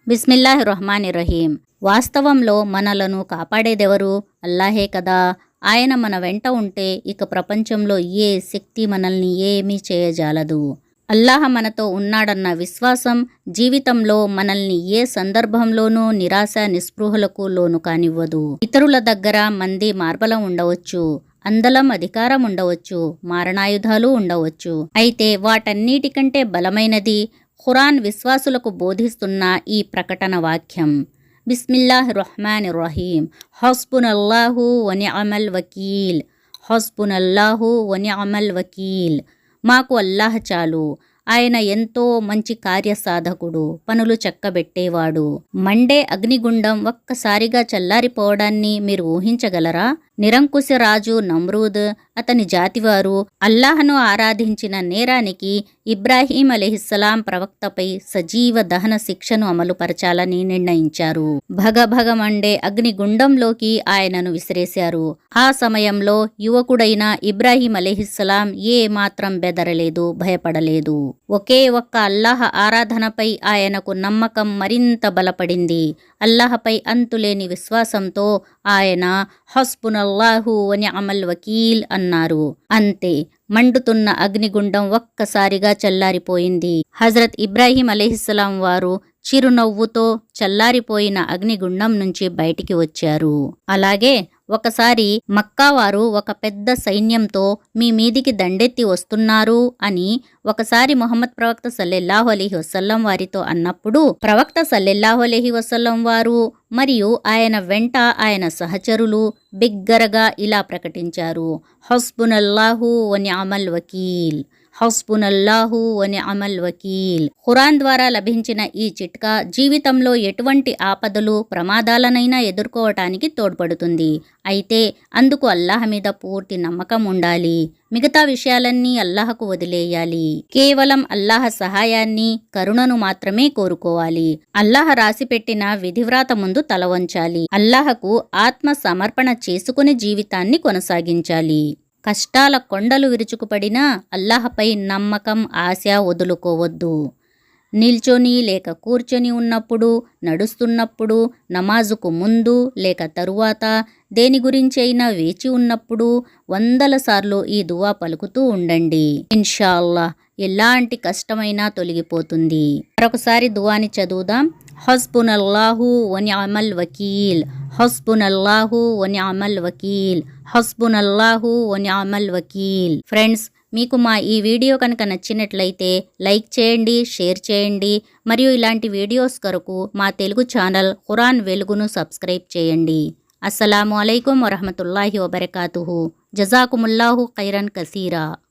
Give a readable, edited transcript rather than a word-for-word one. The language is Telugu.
బిస్మిల్లాహిర్రహ్మానిర్రహీం. వాస్తవంలో మనలను కాపాడేదెవరు? అల్లాహే కదా. ఆయన మన వెంట ఉంటే ఇక ప్రపంచంలో ఏ శక్తి మనల్ని ఏమీ చేయజాలదు. అల్లాహ మనతో ఉన్నాడన్న విశ్వాసం జీవితంలో మనల్ని ఏ సందర్భంలోనూ నిరాశ నిస్పృహలకు లోను కానివ్వదు. ఇతరుల దగ్గర మంది మార్బలం ఉండవచ్చు, అందలం అధికారం ఉండవచ్చు, మారణాయుధాలు ఉండవచ్చు. అయితే వాటన్నిటికంటే బలమైనది ఖురాన్ విశ్వాసులకు బోధిస్తున్న ఈ ప్రకటన వాక్యం. బిస్మిల్లాహిర్రహ్మానిర్రహీం. హస్బునల్లాహు వ నిఅమల్ వకీల్. హస్బునల్లాహు వ నిఅమల్ వకీల్. మాకు అల్లాహ్ చాలు, ఆయన ఎంతో మంచి కార్యసాధకుడు, పనులు చక్కబెట్టేవాడు. మండే అగ్నిగుండం ఒక్కసారిగా చల్లారిపోవడాన్ని మీరు ఊహించగలరా? నిరంకుశ రాజు నమ్రూద్, అతని జాతివారు అల్లాహను ఆరాధించిన నేరానికి ఇబ్రాహీం అలైహిస్సలాం ప్రవక్తపై సజీవ దహన శిక్షను అమలుపరచాలని నిర్ణయించారు. భగభగమండే అగ్నిగుండంలోకి ఆయనను విసిరేశారు. ఆ సమయంలో యువకుడైన ఇబ్రాహీం అలైహిస్సలాం ఏ మాత్రం బెదరలేదు, భయపడలేదు. ఒకే ఒక్క అల్లాహ ఆరాధనపై ఆయనకు నమ్మకం మరింత బలపడింది. అల్లాహపై అంతులేని విశ్వాసంతో ఆయన హస్బునల్లాహు వ నిఅమల్ వకీల్ అన్నారు. అంతే, మండుతున్న అగ్నిగుండం ఒక్కసారిగా చల్లారిపోయింది. హజరత్ ఇబ్రాహీం అలైహిస్సలాం వారు చిరునవ్వుతో చల్లారిపోయిన అగ్నిగుండం నుంచి బయటికి వచ్చారు. అలాగే ఒకసారి మక్కావారు ఒక పెద్ద సైన్యంతో మీ మీదికి దండెత్తి వస్తున్నారు అని ఒకసారి ముహమ్మద్ ప్రవక్త సల్లెల్లాహు అలైహి వసల్లం వారితో అన్నప్పుడు ప్రవక్త సల్లెల్లాహు అలైహి వసల్లం వారు మరియు ఆయన వెంట ఆయన సహచరులు బిగ్గరగా ఇలా ప్రకటించారు: హస్బునల్లాహు వ నిఅమల్ వకీల్. హస్బునల్లాహు వ నిఅమల్ వకీల్. ఖురాన్ ద్వారా లభించిన ఈ చిట్కా జీవితంలో ఎటువంటి ఆపదలు ప్రమాదాలనైనా ఎదుర్కోవటానికి తోడ్పడుతుంది. అయితే అందుకు అల్లాహ్ మీద పూర్తి నమ్మకం ఉండాలి. మిగతా విషయాలన్నీ అల్లాహకు వదిలేయాలి. కేవలం అల్లాహ్ సహాయాన్ని, కరుణను మాత్రమే కోరుకోవాలి. అల్లాహ్ రాసిపెట్టిన విధివ్రాత ముందు తల వంచాలి. అల్లాహకు ఆత్మ సమర్పణ చేసుకుని జీవితాన్ని కొనసాగించాలి. కష్టాల కొండలు విరుచుకుపడినా అల్లాహపై నమ్మకం, ఆశ వదులుకోవద్దు. నిల్చొని లేక కూర్చొని ఉన్నప్పుడు, నడుస్తున్నప్పుడు, నమాజుకు ముందు లేక తరువాత, దేని గురించి అయినా వేచి ఉన్నప్పుడు 100 సార్లు ఈ దువా పలుకుతూ ఉండండి. ఇన్షా అల్లాహ్ ఎలాంటి కష్టమైనా తొలగిపోతుంది. మరొకసారి దువాని చదువుదాం. హస్బునల్లాహు వ నిఅమల్ వకీల్. హస్బునల్లాహు వ నిఅమల్ వకీల్. హస్బునల్లాహు వ నిఅమల్ వకీల్. ఫ్రెండ్స్, మీకు మా ఈ వీడియో కనుక నచ్చినట్లయితే లైక్ చేయండి, షేర్ చేయండి. మరియు ఇలాంటి వీడియోస్ కొరకు మా తెలుగు ఛానల్ ఖురాన్ వెలుగును సబ్స్క్రైబ్ చేయండి. అస్సలాము అలైకుం వరహమతుల్లాహి వబరకాతుహు. జజాకుముల్లాహు ఖైరన్ కసీరా.